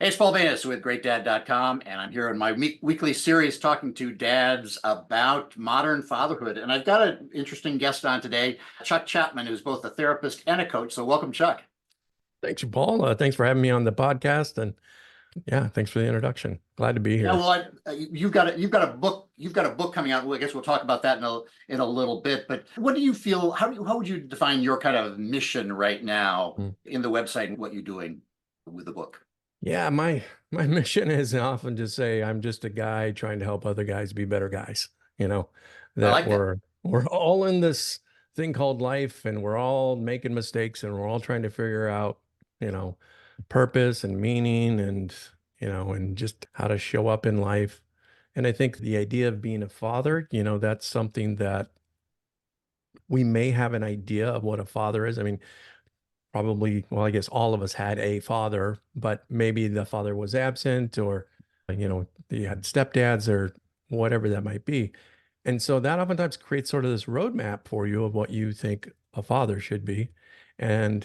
Hey, it's Paul Venus with GreatDad.com, and I'm here in my weekly series talking to dads about modern fatherhood. And I've got an interesting guest on today, Chuck Chapman, who's both a therapist and a coach. So welcome, Chuck. Thanks, Paul. Thanks for having me on the podcast, and yeah, thanks for the introduction. Glad to be Yeah, here. well, you've got a book coming out. Well, I guess we'll talk about that in a little bit. But what do you feel? How would you define your kind of mission right now Mm. in the website and what you're doing with the book? Yeah, my mission is often to say I'm just a guy trying to help other guys be better guys. You know, I that like that. we're all in this thing called life, and we're all making mistakes, and we're all trying to figure out, you know, purpose and meaning, and and just how to show up in life. And I think the idea of being a father, that's something that we may have an idea of what a father is. I mean, probably, well, I guess all of us had a father, but maybe the father was absent, or, you had stepdads or whatever that might be. And so that oftentimes creates sort of this roadmap for you of what you think a father should be. And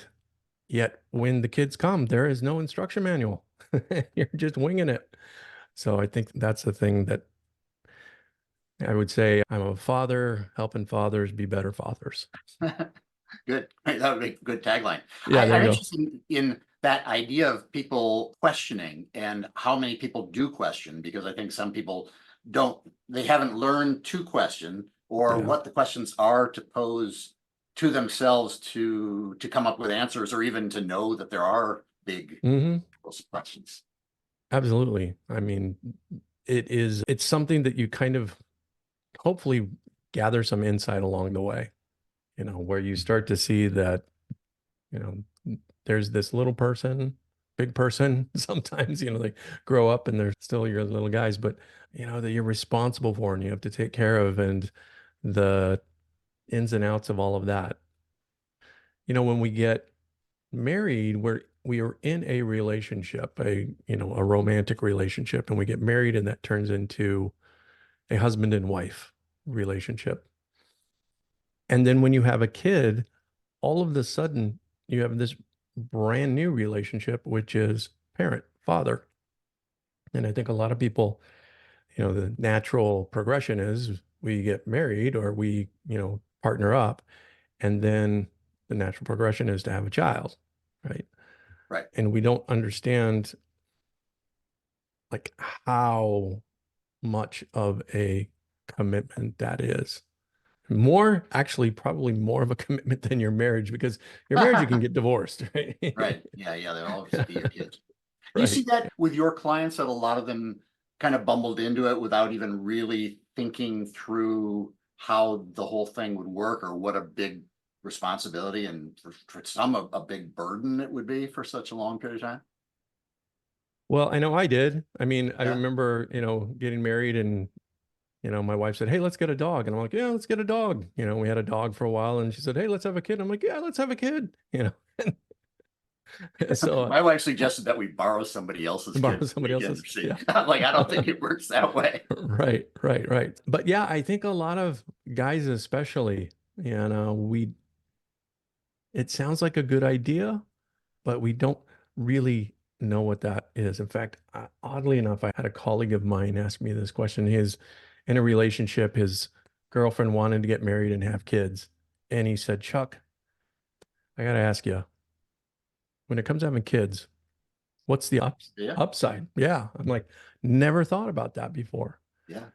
yet when the kids come, there is no instruction manual. You're just winging it. So I think that's the thing that I would say I'm a father helping fathers be better fathers. Good. That would be a good tagline. Yeah, there I'm you go. interested in that idea of people questioning and how many people do question, because I think some people don't, they haven't learned to question or Yeah. what the questions are to pose to themselves to come up with answers or even to know that there are big Hmm. questions. Absolutely. I mean, it's something that you kind of hopefully gather some insight along the way, where you start to see that, you know, there's this little person, big person. Sometimes, they grow up and they're still your little guys, but that you're responsible for and you have to take care of, and the ins and outs of all of that. When we get married, we are in a relationship, a romantic relationship, and we get married, and that turns into a husband and wife relationship. And then when you have a kid, all of a sudden you have this brand new relationship, which is parent, father. And I think a lot of people, the natural progression is we get married or we, partner up, and then the natural progression is to have a child, right? Right. And we don't understand like how much of a commitment that is. More, actually, probably more of a commitment than your marriage, because your marriage you can get divorced, right? Right. Yeah. Yeah. They'll always be your kids. Do you see Right. that with your clients that a lot of them kind of bumbled into it without even really thinking through how the whole thing would work or what a big responsibility and for some a big burden it would be for such a long period of time? Well, I know I did. I mean, I Yeah. remember, getting married, and, my wife said, "Hey, let's get a dog." And I'm like, "Yeah, let's get a dog." We had a dog for a while, and she said, "Hey, let's have a kid." I'm like, "Yeah, let's have a kid." So My wife suggested that we borrow somebody else's borrow kid somebody weekend. else's. See, Yeah. like I don't think it works that way. Right, right, right. But yeah, I think a lot of guys, especially, it sounds like a good idea, but we don't really know what that is. In fact, oddly enough, I had a colleague of mine ask me this question. He's in a relationship, his girlfriend wanted to get married and have kids. And he said, "Chuck, I got to ask you, when it comes to having kids, what's the Yeah. upside?" Yeah. I'm like, never thought about that before. Yeah.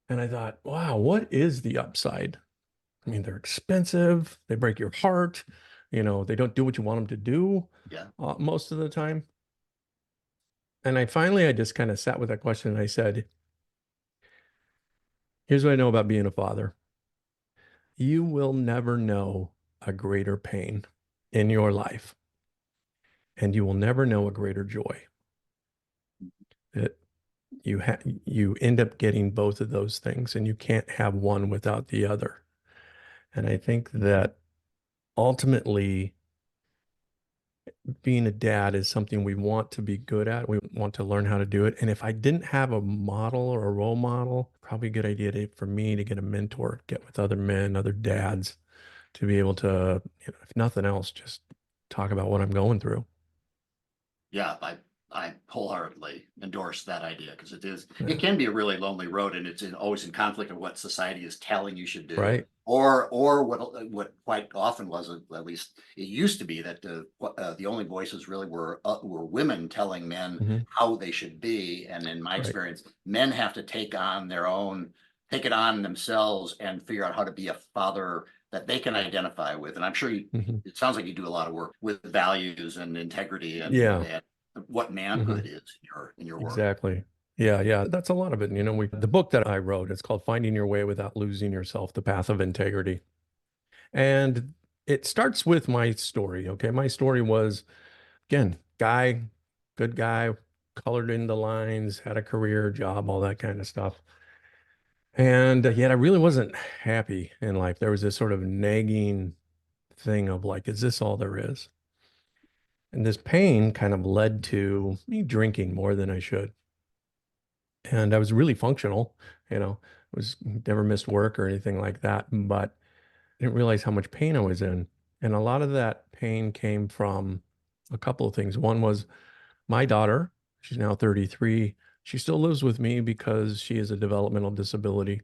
And I thought, wow, what is the upside? I mean, they're expensive. They break your heart. They don't do what you want them to do Yeah. most of the time. And I just kind of sat with that question, and I said, here's what I know about being a father. You will never know a greater pain in your life, and you will never know a greater joy. That you end up getting both of those things, and you can't have one without the other. And I think that ultimately being a dad is something we want to be good at. We want to learn how to do it. And if I didn't have a model or a role model, probably a good idea for me to get a mentor, get with other men, other dads, to be able to, if nothing else, just talk about what I'm going through. Yeah. I wholeheartedly endorse that idea because Yeah. it can be a really lonely road, and always in conflict with what society is telling you should do, Right. or what quite often was, at least it used to be, that the only voices really were women telling men Hmm. how they should be, and in my Right. experience, men have to take it on themselves and figure out how to be a father that they can identify with. And I'm sure Hmm. it sounds like you do a lot of work with values and integrity Yeah. and what manhood Hmm. is in your work. Exactly. Yeah, yeah, that's a lot of it. You know, the book that I wrote, it's called Finding Your Way Without Losing Yourself, The Path of Integrity. And it starts with my story. Okay. My story was, again, guy, good guy, colored in the lines, had a career, job, all that kind of stuff. And yet I really wasn't happy in life. There was this sort of nagging thing of like, is this all there is? And this pain kind of led to me drinking more than I should. And I was really functional, you know, was never missed work or anything like that, but I didn't realize how much pain I was in. And a lot of that pain came from a couple of things. One was my daughter, she's now 33. She still lives with me because she has a developmental disability.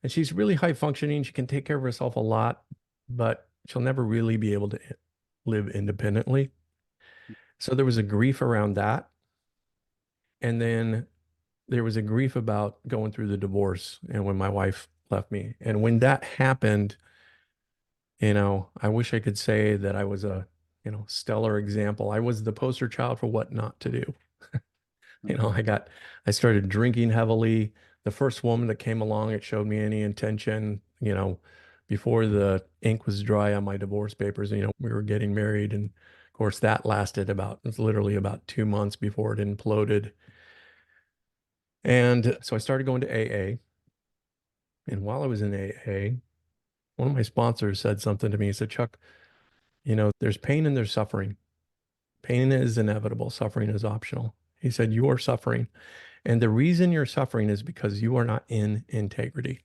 And she's really high functioning. She can take care of herself a lot, but she'll never really be able to live independently. So there was a grief around that. And then there was a grief about going through the divorce and when my wife left me. And when that happened, you know, I wish I could say that I was a, you know, stellar example. I was the poster child for what not to do. You know, I started drinking heavily. The first woman that came along, it showed me any intention, you know, before the ink was dry on my divorce papers, you know, we were getting married. And of course, that lasted about, it was literally about 2 months before it imploded. And so I started going to AA. And while I was in AA, one of my sponsors said something to me. He said, Chuck, you know, there's pain and there's suffering. Pain is inevitable, suffering is optional. He said, you are suffering. And the reason you're suffering is because you are not in integrity.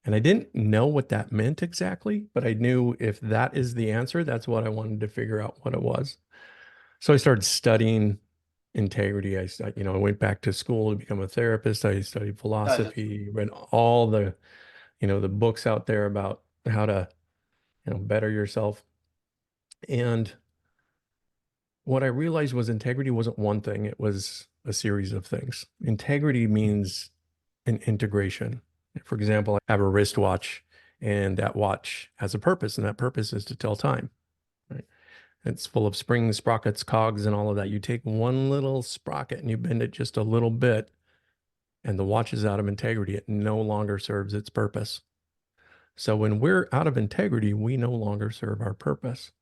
And I didn't know what that meant exactly, but I knew if that is the answer, that's what I wanted to figure out what it was. So I started studying integrity. You know, I went back to school to become a therapist. I studied Uh, philosophy, read all the, you know, the books out there about how to, you know, better yourself. And what I realized was integrity wasn't one thing, it was a series of things. Integrity means an integration. For example, I have a wristwatch and that watch has a purpose, and that purpose is to tell time, right? It's full of springs, sprockets, cogs, and all of that. You take one little sprocket and you bend it just a little bit, and the watch is out of integrity. It no longer serves its purpose. So when we're out of integrity, we no longer serve our purpose.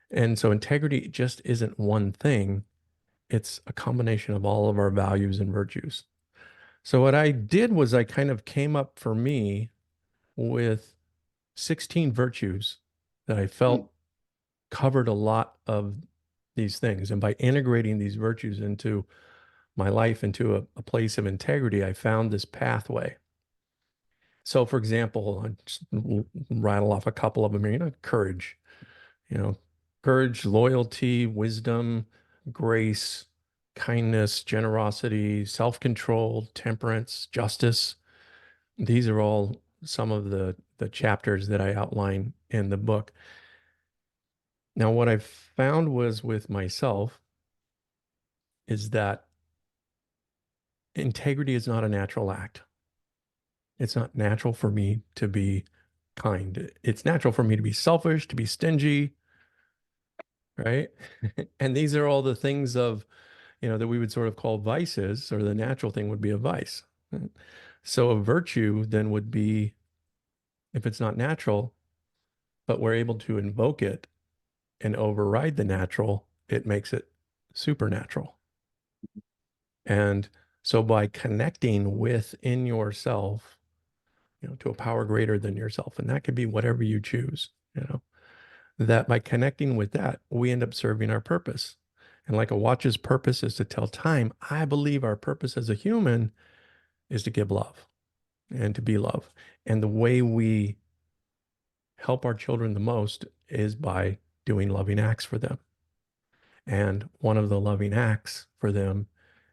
And so integrity just isn't one thing, it's a combination of all of our values and virtues. So what I did was I kind of came up for me with 16 virtues that I mm, felt covered a lot of these things. And by integrating these virtues into my life, into a place of integrity, I found this pathway. So, for example, I just rattle off a couple of them here, you know, courage, you know, courage, loyalty, wisdom, grace, kindness, generosity, self-control, temperance, justice. These are all some of the chapters that I outline in the book. Now, what I found was with myself is that integrity is not a natural act. It's not natural for me to be kind. It's natural for me to be selfish, to be stingy, right? And these are all the things of, you know, that we would sort of call vices, or the natural thing would be a vice. So a virtue then would be, if it's not natural, but we're able to invoke it and override the natural, it makes it supernatural. And so by connecting within yourself, you know, to a power greater than yourself, and that could be whatever you choose, you know, that by connecting with that, we end up serving our purpose. And like a watch's purpose is to tell time, I believe our purpose as a human is to give love and to be love. And the way we help our children the most is by doing loving acts for them. And one of the loving acts for them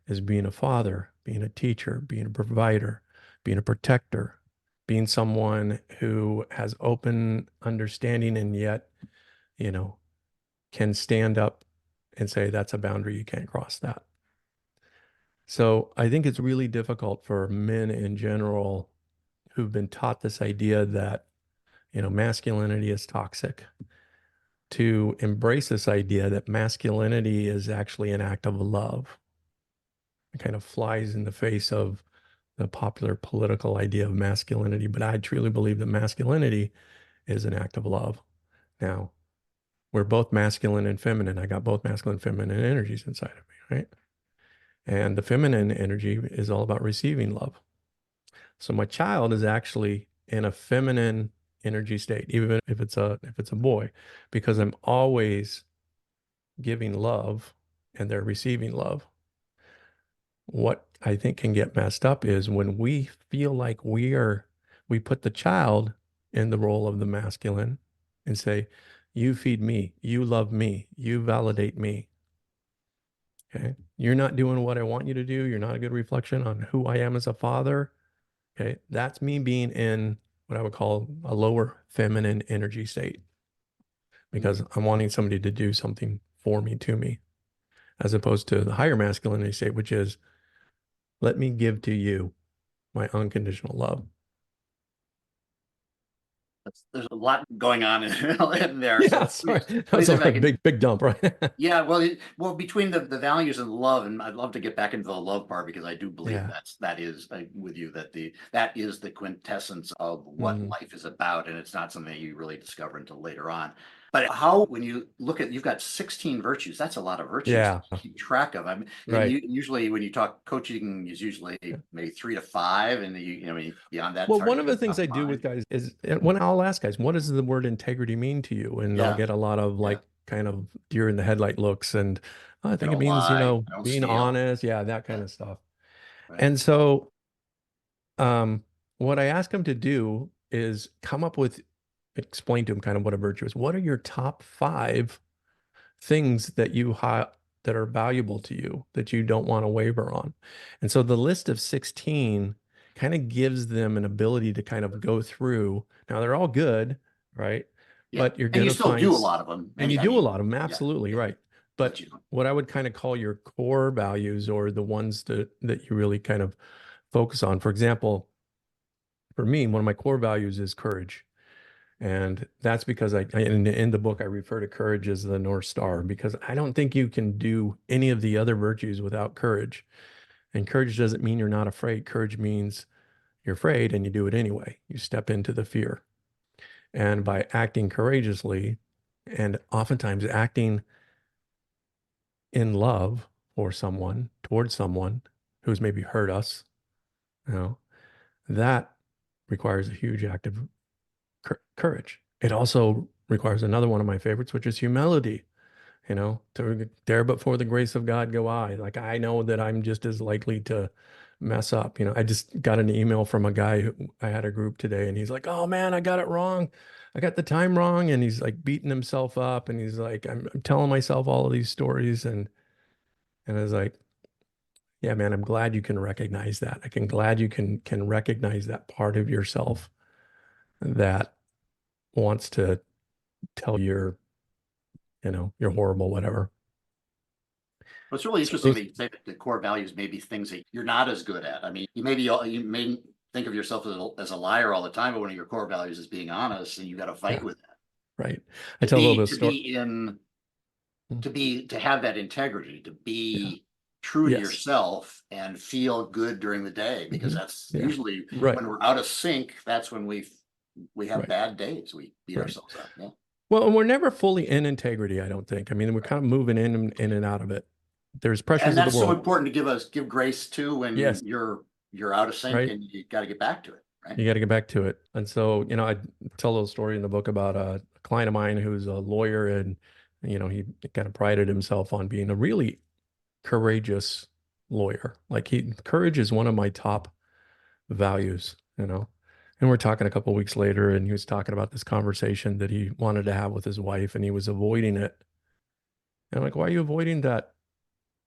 is being a father, being a teacher, being a provider, being a protector, being someone who has open understanding and yet, you know, can stand up and say, that's a boundary, you can't cross that. So I think it's really difficult for men in general who've been taught this idea that, masculinity is toxic, to embrace this idea that masculinity is actually an act of love. It kind of flies in the face of the popular political idea of masculinity, but I truly believe that masculinity is an act of love. Now, we're both masculine and feminine. I got both masculine and feminine energies inside of me, right? And the feminine energy is all about receiving love. So my child is actually in a feminine energy state, even if it's a boy, because I'm always giving love and they're receiving love. What I think can get messed up is when we feel like we put the child in the role of the masculine and say, you feed me, you love me, you validate me. Okay. You're not doing what I want you to do. You're not a good reflection on who I am as a father. Okay. That's me being in what I would call a lower feminine energy state because I'm wanting somebody to do something for me, to me, as opposed to the higher masculinity state, which is let me give to you my unconditional love. There's a lot going on in there. Yeah, So sorry. That let me was see a if I can. big dump, right? Yeah, well, between the values and love, and I'd love to get back into the love part because I do believe Yeah. that is with you that that is the quintessence of what Mhm. life is about, and it's not something you really discover until later on. But how, when you look at, you've got 16 virtues, that's a lot of virtues to Yeah. keep track of. I mean, and Right. you usually when you talk coaching is usually Yeah. maybe 3 to 5, and beyond that, it's Well, hard one to of the keep things top I of do with mind. guys is when I'll ask guys, what does the word integrity mean to you? And I'll Yeah, get a lot of yeah. like kind of deer in the headlight looks. And I I think it don't means, lie. I don't being steal. honest. Yeah, that kind Yeah, of stuff. right. And so um, what I ask them to do is come up with, explain to them kind of what a virtue is. What are your top 5 things that that are valuable to you that you don't want to waver on? And so the list of 16 kind of gives them an ability to kind of go through. Now they're all good, right? Yeah, But you're and going you to still find, do a lot of them. and you I do a mean, lot of them, yeah, absolutely yeah, right. but But what I would kind of call your core values or the ones that you really kind of focus on. For example, for me, one of my core values is courage. And that's because in the book, I refer to courage as the North Star because I don't think you can do any of the other virtues without courage. And courage doesn't mean you're not afraid. Courage means you're afraid and you do it anyway. You step into the fear. And by acting courageously and oftentimes acting in love for someone, towards someone who's maybe hurt us, you know, that requires a huge act of courage. It also requires another one of my favorites, which is humility. To there but for the grace of God go I. Like I know that I'm just as likely to mess up. I just got an email from a guy who I had a group today and he's like, "Oh man, I got it wrong. I got the time wrong." And he's like beating himself up and he's like, I'm telling myself all of these stories and I was like, "Yeah, man, I'm glad you can recognize that. Glad you can recognize that part of yourself that wants to tell you're horrible, whatever." well, it's really So interesting those, that you say that the core values may be things that you're not as good at. I mean, you may think of yourself as a liar all the time, but one of your core values is being honest, and you got to fight yeah, with that. right. I tell a little bit of To story. be in Mm, to have that integrity, to yeah. be true to Yes. yourself and feel good during the day, because Hmm. that's Yeah. usually Right. when we're out of sync, that's when we have Right. bad days. We beat Right. ourselves up. Yeah. Well, and we're never fully in integrity, I don't think. I mean, we're kind of moving in and out of it. There's pressures And of the that's so world. important to give grace to when Yes. you're out of sync Right. and you got to get back to it, right? You got to get back to it. And so, I tell a little story in the book about a client of mine who's a lawyer and, he kind of prided himself on being a really courageous lawyer. Like courage is one of my top values. And we're talking a couple of weeks later, and he was talking about this conversation that he wanted to have with his wife, and he was avoiding it. And I'm like, why are you avoiding that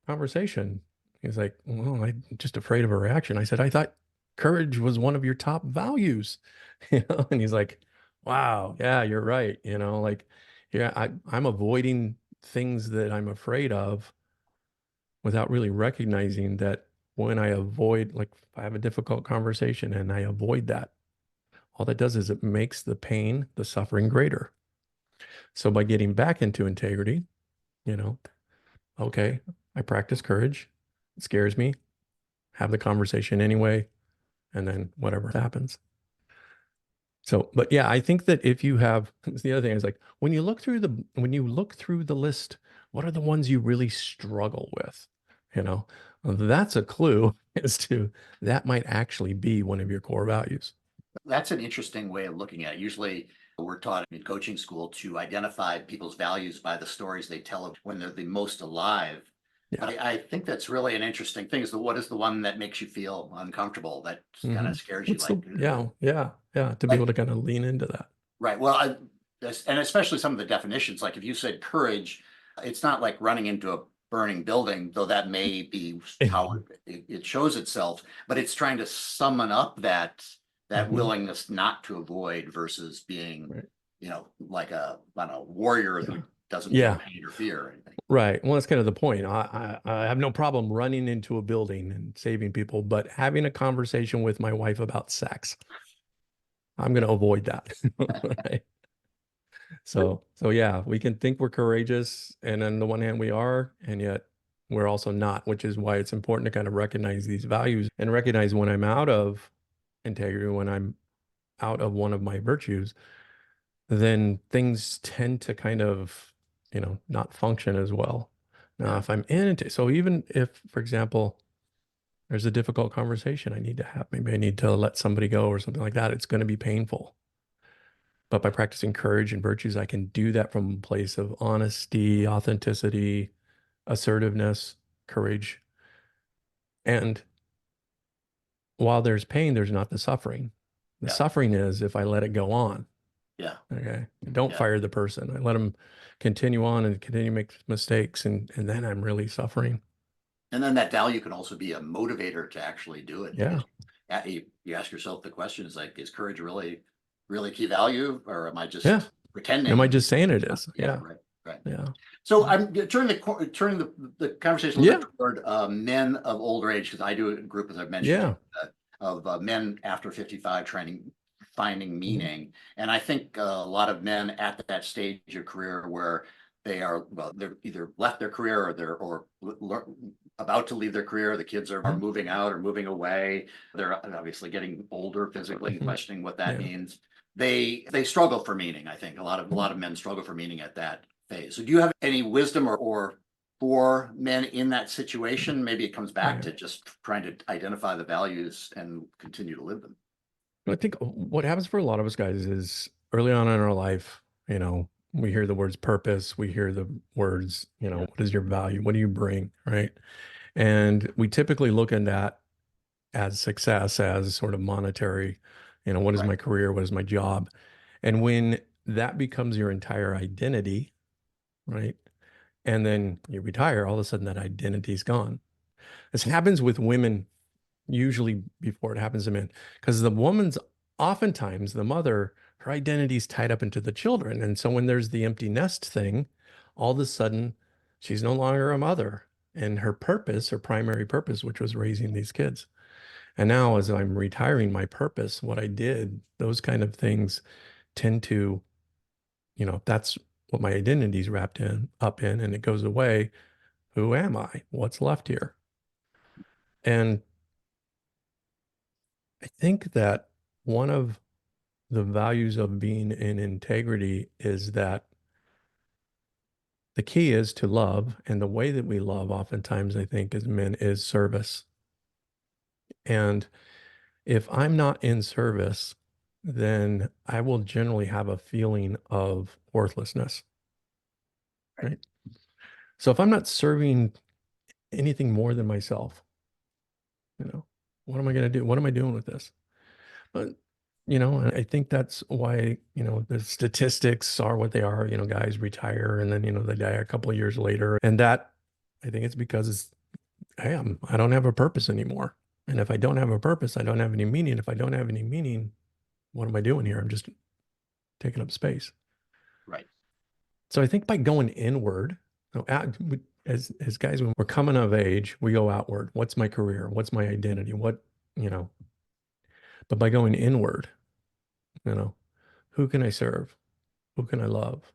conversation? He's like, well, I'm just afraid of a reaction. I said, I thought courage was one of your top values, and he's like, wow, yeah, you're right. Like, yeah, I'm avoiding things that I'm afraid of without really recognizing that when I avoid, like, if I have a difficult conversation and I avoid that, all that does is it makes the pain, the suffering greater. So by getting back into integrity, you know, okay, I practice courage. It scares me. Have the conversation anyway, and then whatever happens. So, but yeah, I think that if you have, the other thing is like when you look through the list, what are the ones you really struggle with? You know, that's a clue as to that might actually be one of your core values. That's an interesting way of looking at it. Usually we're taught in coaching school to identify people's values by the stories they tell when they're the most alive. Yeah. But I think that's really an interesting thing is what is the one that makes you feel uncomfortable, that kind of scares you, What's the, yeah, to be able like, to kind of lean into that. right. Well, and especially some of the definitions, like if you said courage, it's not like running into a burning building, though that may be how it shows itself, but it's trying to summon up that Mhm. willingness not to avoid versus being, Right. like I don't know, warrior Yeah. who doesn't feel Yeah. pain or fear or anything. Right. Well, that's kind of the point. I have no problem running into a building and saving people, but having a conversation with my wife about sex, I'm going to avoid that. Right. So yeah, we can think we're courageous, and on the one hand we are, and yet we're also not, which is why it's important to kind of recognize these values and recognize when I'm out of integrity, when I'm out of one of my virtues, then things tend to kind of, not function as well. Now, Yeah. if I'm in it, so even if, for example, there's a difficult conversation I need to have, maybe I need to let somebody go or something like that, it's going to be painful. But by practicing courage and virtues, I can do that from a place of honesty, authenticity, assertiveness, courage. And while there's pain, there's not the suffering. The Yeah. suffering is if I let it go on. Yeah. Okay. Don't Yeah. fire the person. I let them continue on and continue to make mistakes. And then I'm really suffering. And then that value can also be a motivator to actually do it, Yeah. because you ask yourself the question is like, is courage really key value, or am I Yeah. just Am I pretending? just saying it is? Yeah, Yeah. right, right. Yeah. So I'm turning the conversation a little Yeah. bit toward men of older age, because I do a group, as I've mentioned, Yeah. of men after 55 finding Mhm. meaning. And I think a lot of men at that stage of career where they're either left their career, or about to leave their career. The kids are moving out or moving away. They're obviously getting older physically and Mhm. questioning what that Yeah. means. They struggle for meaning. I think a lot of men struggle for meaning at that phase. So do you have any wisdom or for men in that situation? Maybe it comes back Yeah. to just trying to identify the values and continue to live them. I think what happens for a lot of us guys is early on in our life, we hear the words purpose, we hear the words, Yeah. what is your value? What do you bring? Right. And we typically look at that as success, as sort of monetary, what is Right. my career? What is my job? And when that becomes your entire identity, right? And then you retire, all of a sudden that identity is gone. This happens with women usually before it happens to men, because the woman's oftentimes the mother, her identity is tied up into the children. And so when there's the empty nest thing, all of a sudden she's no longer a mother, and her purpose, her primary purpose, which was raising these kids. And now as I'm retiring, my purpose, what I did, those kind of things tend to, that's what my identity is wrapped up in, and it goes away. Who am I? What's left here? And I think that one of the values of being in integrity is that the key is to love. And the way that we love, oftentimes, I think, as men, is service. And if I'm not in service, then I will generally have a feeling of worthlessness. Right. So if I'm not serving anything more than myself, what am I going to do? What am I doing with this? But And I think that's why, the statistics are what they are. Guys retire and then, they die a couple of years later. And that, I think it's because hey, I don't have a purpose anymore. And if I don't have a purpose, I don't have any meaning. If I don't have any meaning, what am I doing here? I'm just taking up space. Right. So I think by going inward, as guys, when we're coming of age, we go outward. What's my career? What's my identity? You know, but by going inward, you know, who can I serve? Who can I love?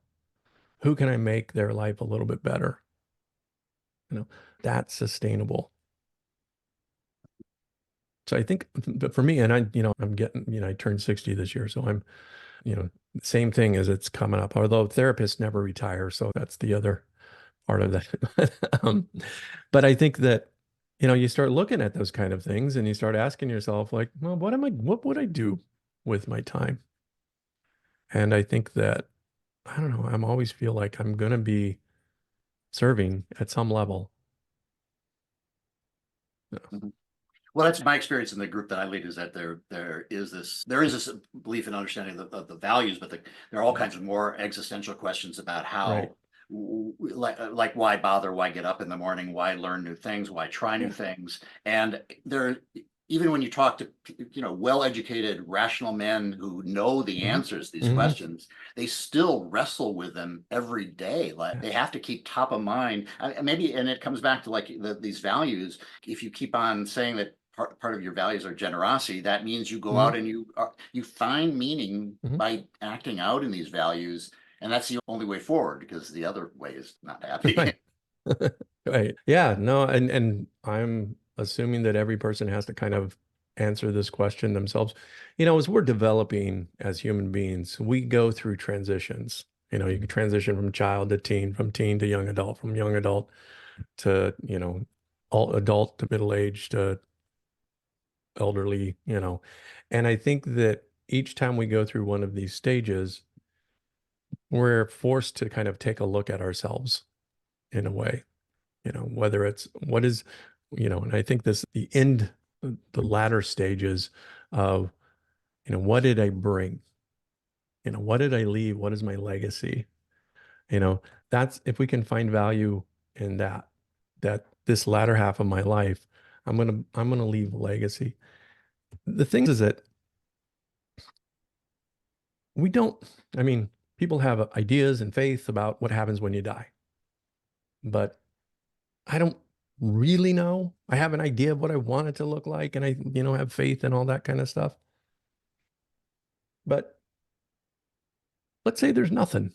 Who can I make their life a little bit better? That's sustainable. So I think, but for me, and I'm getting, I turned 60 this year. So I'm, same thing as it's coming up, although therapists never retire. So that's the other part of that. But I think that, you start looking at those kind of things and you start asking yourself like, well, what would I do with my time? And I think that, I don't know, I'm always feel like I'm going to be serving at some level. Mhm. Well, that's my experience in the group that I lead, is that there is this belief and understanding of the values, but there are all kinds of more existential questions about Right. how, like why bother, why get up in the morning, why learn new things, why try new Yeah. things. And there, even when you talk to well-educated, rational men who know the Mhm. answers to these Mhm. questions, they still wrestle with them every day. Like Yeah. they have to keep top of mind. Maybe, and it comes back to like these values. If you keep on saying that part of your values are generosity, that means you go Mhm. out and you find meaning Mhm. by acting out in these values, and that's the only way forward, because the other way is not happy. Right. Right. Yeah, no, and I'm assuming that every person has to kind of answer this question themselves. As we're developing as human beings, we go through transitions. You can transition from child to teen, from teen to young adult, from young adult to, all adult to middle age to elderly. And I think that each time we go through one of these stages, we're forced to kind of take a look at ourselves in a way. Whether it's what is, and I think the latter stages of, what did I bring? What did I leave? What is my legacy? You know, that's if we can find value in that this latter half of my life, I'm gonna leave a legacy. The thing is that we don't, I mean, people have ideas and faith about what happens when you die, but I don't really know. I have an idea of what I want it to look like, and I, have faith and all that kind of stuff. But let's say there's nothing,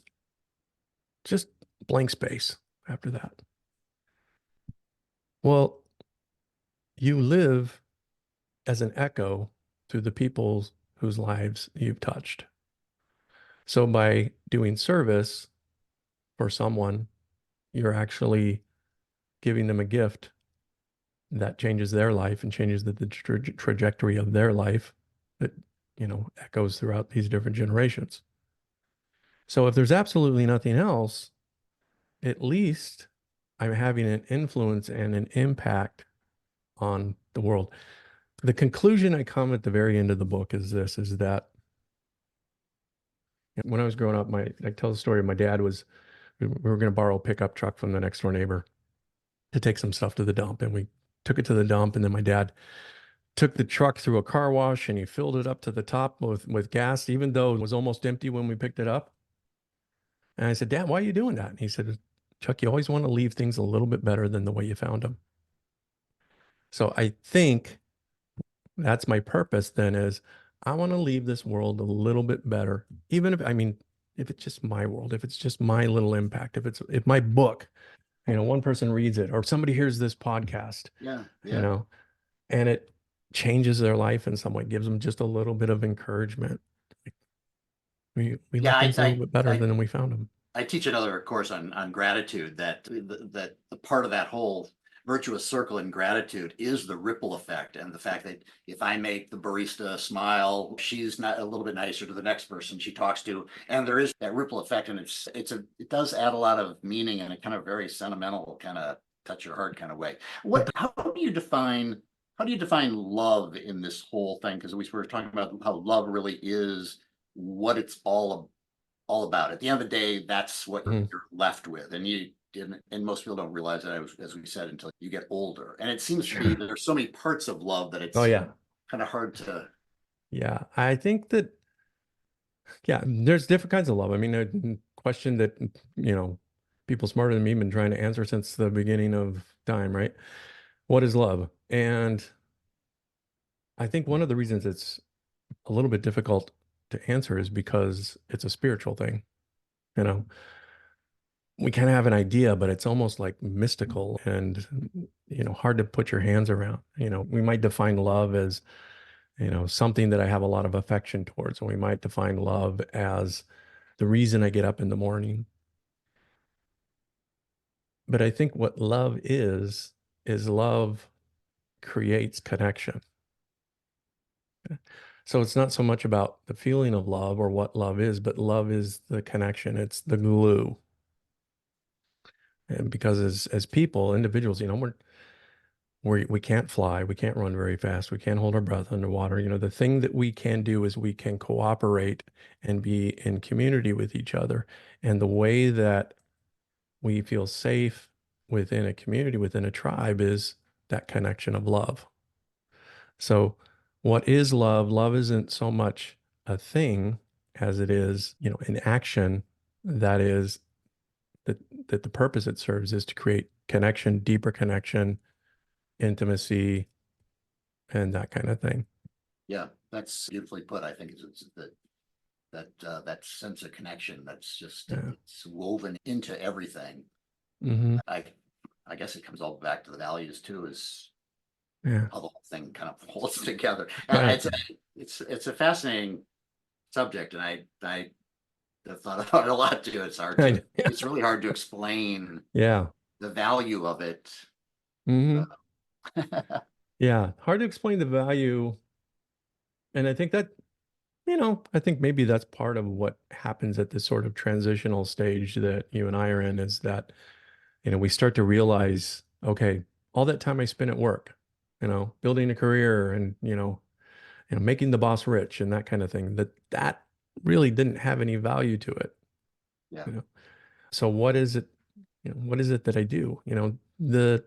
just blank space after that. Well, you live as an echo to the people whose lives you've touched. So by doing service for someone, you're actually giving them a gift that changes their life and changes the trajectory of their life that, echoes throughout these different generations. So if there's absolutely nothing else, at least I'm having an influence and an impact on the world. The conclusion I come at the very end of the book is this, is that when I was growing up, I tell the story of my dad we were going to borrow a pickup truck from the next door neighbor to take some stuff to the dump. And we took it to the dump. And then my dad took the truck through a car wash and he filled it up to the top with gas, even though it was almost empty when we picked it up. And I said, Dad, why are you doing that? And he said, Chuck, you always want to leave things a little bit better than the way you found them. So I think that's my purpose then, is I want to leave this world a little bit better. Even if, I mean, if it's just my world, if it's just my little impact, if my book, one person reads it or somebody hears this podcast, Yeah, you yeah. know, and it changes their life in some way, gives them just a little bit of encouragement. We Yeah, left things a little bit better than we found them. I teach another course on gratitude, that the part of that whole virtuous circle in gratitude is the ripple effect, and the fact that if I make the barista smile, she's not a little bit nicer to the next person she talks to, and there is that ripple effect, and it does add a lot of meaning in a kind of very sentimental, kind of touch your heart kind of way. It How do you define how do you define love in this whole thing? Because we were talking about how love really is what it's all about. At the end of the day, that's what Mhm. you're left with. And you didn't, and most people don't realize that, as we said, until you get older. And it seems to be there's so many parts of love that Oh it's yeah. kind of hard to. Yeah. I think that, yeah, there's different kinds of love. I mean, a question that, people smarter than me have been trying to answer since the beginning of time, right? What is love? And I think one of the reasons it's a little bit difficult to answer is because it's a spiritual thing. You know, we kind of have an idea, but it's almost like mystical and, hard to put your hands around. We might define love as, something that I have a lot of affection towards. And we might define love as the reason I get up in the morning. But I think what love is love creates connection. So it's not so much about the feeling of love or what love is, but love is the connection. It's the glue. And because as people, individuals, we can't fly, we can't run very fast, we can't hold our breath underwater. The thing that we can do is we can cooperate and be in community with each other. And the way that we feel safe within a community, within a tribe, is that connection of love. So what is love? Love isn't so much a thing as it is, an action that is that the purpose it serves is to create connection, deeper connection, intimacy, and that kind of thing. Yeah, that's beautifully put. I think it's that sense of connection that's just Yeah. it's woven into everything. Mm-hmm. I guess it comes all back to the values too, is Yeah. how the whole thing kind of holds together. Right. It's a fascinating subject, and I have thought about it a lot too. Right. Yeah. It's really hard to explain Yeah. the value of it. Mm-hmm. Uh, Yeah. Hard to explain the value. And I think that, I think maybe that's part of what happens at this sort of transitional stage that you and I are in, is that, we start to realize, okay, all that time I spent at work, building a career and, making the boss rich and that kind of thing, that really didn't have any value to it. yeah. you know. So what is it, what is it that I do? The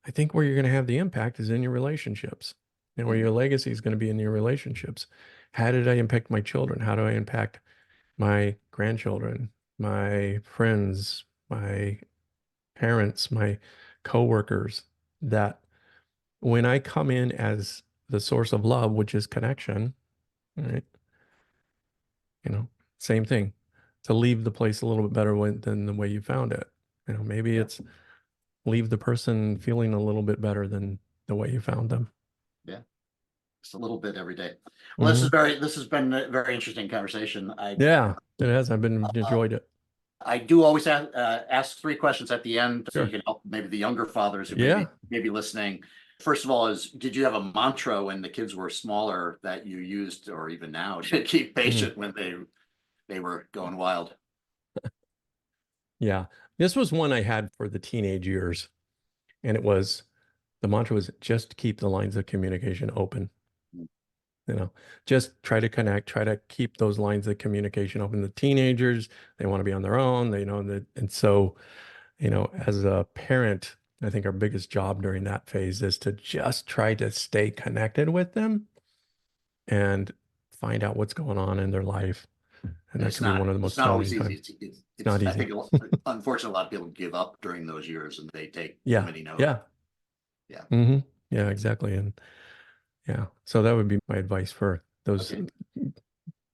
I think where you're going to have the impact is in your relationships, and where your legacy is going to be in your relationships. How did I impact my children? How do I impact my grandchildren, my friends, my parents, my coworkers? That when I come in as the source of love, which is connection, right? Same thing, to leave the place a little bit better than the way you found it. Maybe Yeah. it's leave the person feeling a little bit better than the way you found them. Yeah. Just a little bit every day. Well, Hmm. this has been a very interesting conversation. Yeah, it has. I've been enjoyed it. I do always ask three questions at the end so you Sure. can help maybe the younger fathers who Yeah. maybe listening. First of all, did you have a mantra when the kids were smaller that you used, or even now, to keep Mhm. patient when they were going wild? Yeah. This was one I had for the teenage years, and the mantra was just keep the lines of communication open. You know, just try to connect, try to keep those lines of communication open. The teenagers, they want to be on their own, they know that. And so, as a parent, I think our biggest job during that phase is to just try to stay connected with them and find out what's going on in their life. And And that can be one of the it's most not always challenging easy. times. It's It's not I easy. think unfortunately a lot of people give up during those years and they take too Yeah. many notes. Yeah. Yeah. Hmm. Yeah, exactly. And yeah, so that would be my advice for those Okay.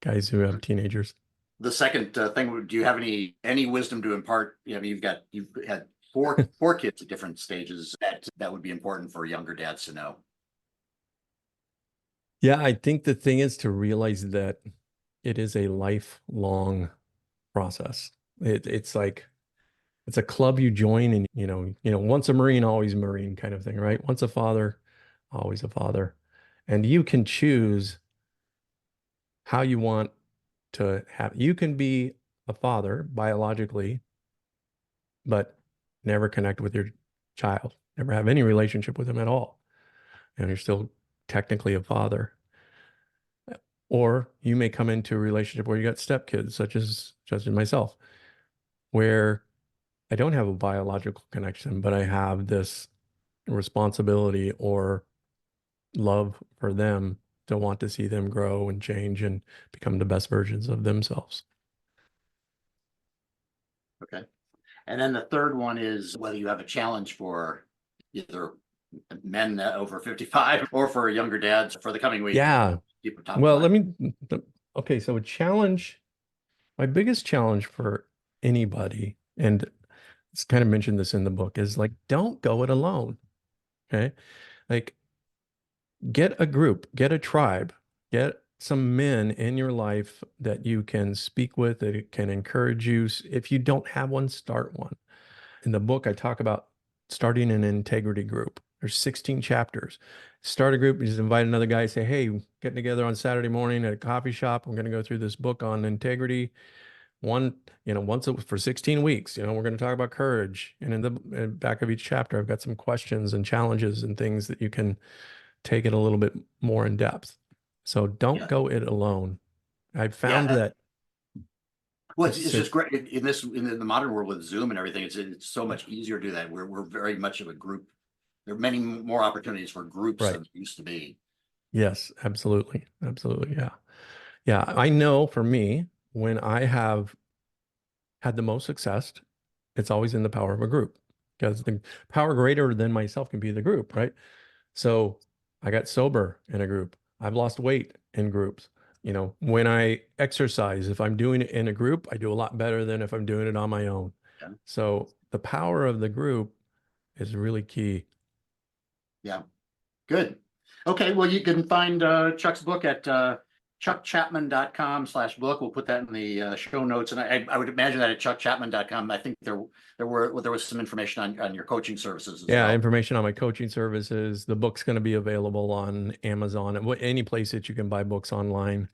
guys who have teenagers. The second thing, do you have any wisdom to impart? You've had four kids at different stages that would be important for younger dads to know. Yeah, I think the thing is to realize that it is a lifelong process. It's like it's a club you join, and once a Marine, always a Marine kind of thing, right? Once a father, always a father. And you can choose how you want to have. You can be a father biologically, but never connect with your child, never have any relationship with them at all. and you're still technically a father. Or you may come into a relationship where you got stepkids, such as myself, where I don't have a biological connection, but I have this responsibility or love for them to want to see them grow and change and become the best versions of themselves. Okay. And then the third one is whether you have a challenge for either men over 55 or for younger dads for the coming week. Yeah. Keep top Well, of mind. okay, so a challenge, my biggest challenge for anybody, and it's kind of mentioned this in the book, is like, don't go it alone. Okay. Like, get a group, get a tribe, get some men in your life that you can speak with, that can encourage you. If you don't have one, start one. In the book, I talk about starting an integrity group. There's 16 chapters. Start a group, you just invite another guy, say, hey, getting together on Saturday morning at a coffee shop. I'm going to go through this book on integrity. Once for 16 weeks, we're going to talk about courage. And in the back of each chapter, I've got some questions and challenges and things that you can take it a little bit more in depth. So don't go it alone. I've found that. Well, it's just great in the modern world with Zoom and everything. It's so much easier to do that. We're very much of a group. There are many more opportunities for groups than there used to be. Yes, absolutely. Absolutely. Yeah. Yeah. I know for me, when I have had the most success, it's always in the power of a group, because the power greater than myself can be the group, right? So I got sober in a group. I've lost weight in groups. When I exercise, if I'm doing it in a group, I do a lot better than if I'm doing it on my own. Yeah. So the power of the group is really key. Yeah. Good. Okay. Well, you can find Chuck's book at Chapman.com/book. We'll put that in the show notes. And I would imagine that at Chapman.com, I think there was some information on your coaching services as well. Information on my coaching services. The book's going to be available on Amazon and any place that you can buy books online.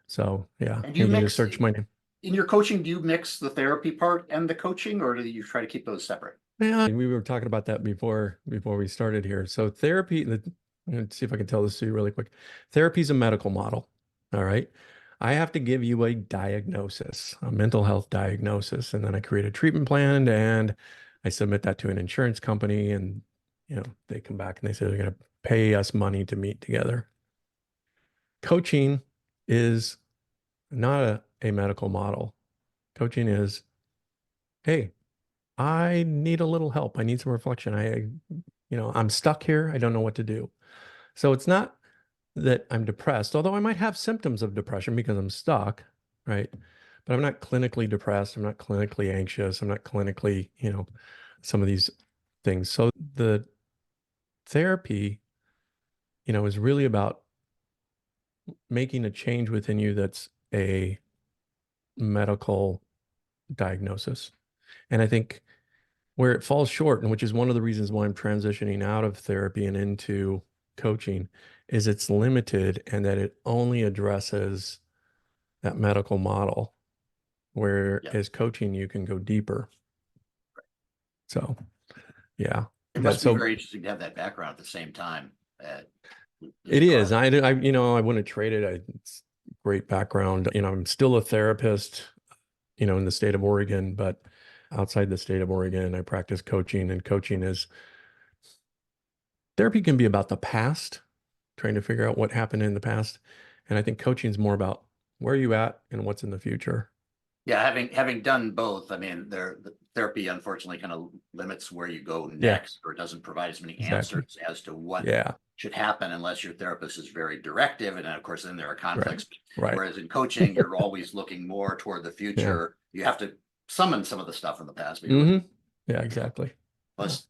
So yeah, and you can just search my name. In your coaching, do you mix the therapy part and the coaching, or do you try to keep those separate? Yeah, we were talking about that before we started here. So therapy, let's see if I can tell this to you really quick. Therapy is a medical model. All right. I have to give you a diagnosis, a mental health diagnosis, and then I create a treatment plan and I submit that to an insurance company, and they come back and they say they're going to pay us money to meet together. Coaching is not a medical model. Coaching is, hey, I need a little help. I need some reflection. I'm stuck here. I don't know what to do. So it's not that I'm depressed, although I might have symptoms of depression because I'm stuck, right? But I'm not clinically depressed. I'm not clinically anxious. I'm not clinically, some of these things. So the therapy, is really about making a change within you that's a medical diagnosis. And I think where it falls short, and which is one of the reasons why I'm transitioning out of therapy and into coaching, is it's limited and that it only addresses that medical model, whereas coaching, you can go deeper. So, yeah. It must be very interesting to have that background at the same time. It is. I wouldn't trade it. It's great background. I'm still a therapist, in the state of Oregon, but outside the state of Oregon, I practice coaching, and therapy can be about the past, trying to figure out what happened in the past. And I think coaching is more about where are you at and what's in the future. Yeah, having done both, I mean, the therapy unfortunately kind of limits where you go next, or it doesn't provide as many answers as to what should happen unless your therapist is very directive. And then, of course, then there are conflicts. Right. Whereas in coaching, you're always looking more toward the future. You have to summon some of the stuff in the past. Yeah, exactly. Plus,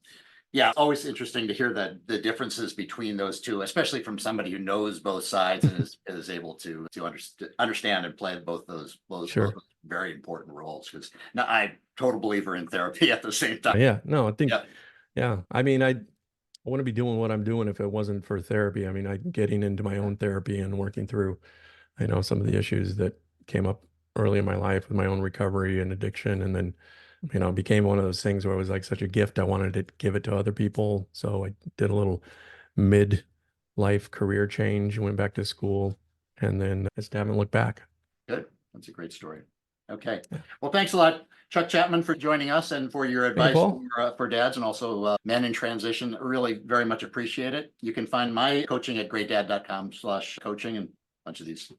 yeah, always interesting to hear the differences between those two, especially from somebody who knows both sides and is able to understand and play both those very important roles. Because now I'm a total believer in therapy at the same time. Yeah, no, I think, I mean, I wouldn't be doing what I'm doing if it wasn't for therapy. I mean, I'm getting into my own therapy and working through, some of the issues that came up early in my life with my own recovery and addiction. And then, it became one of those things where it was like such a gift. I wanted to give it to other people. So I did a little life career change, went back to school, and then just haven't looked back. Good. That's a great story. Okay. Yeah. Well, thanks a lot, Chuck Chapman, for joining us and for your advice Paul. for dads and also men in transition. Really very much appreciate it. You can find my coaching at GreatDad.com/coaching and a bunch of these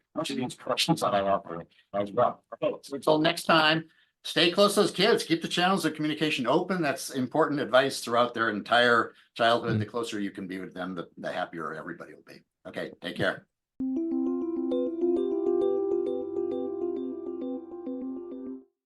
questions that I offer as well. Okay, so until next time, stay close to those kids. Keep the channels of communication open. That's important advice throughout their entire childhood. The closer you can be with them, the happier everybody will be. Okay, take care.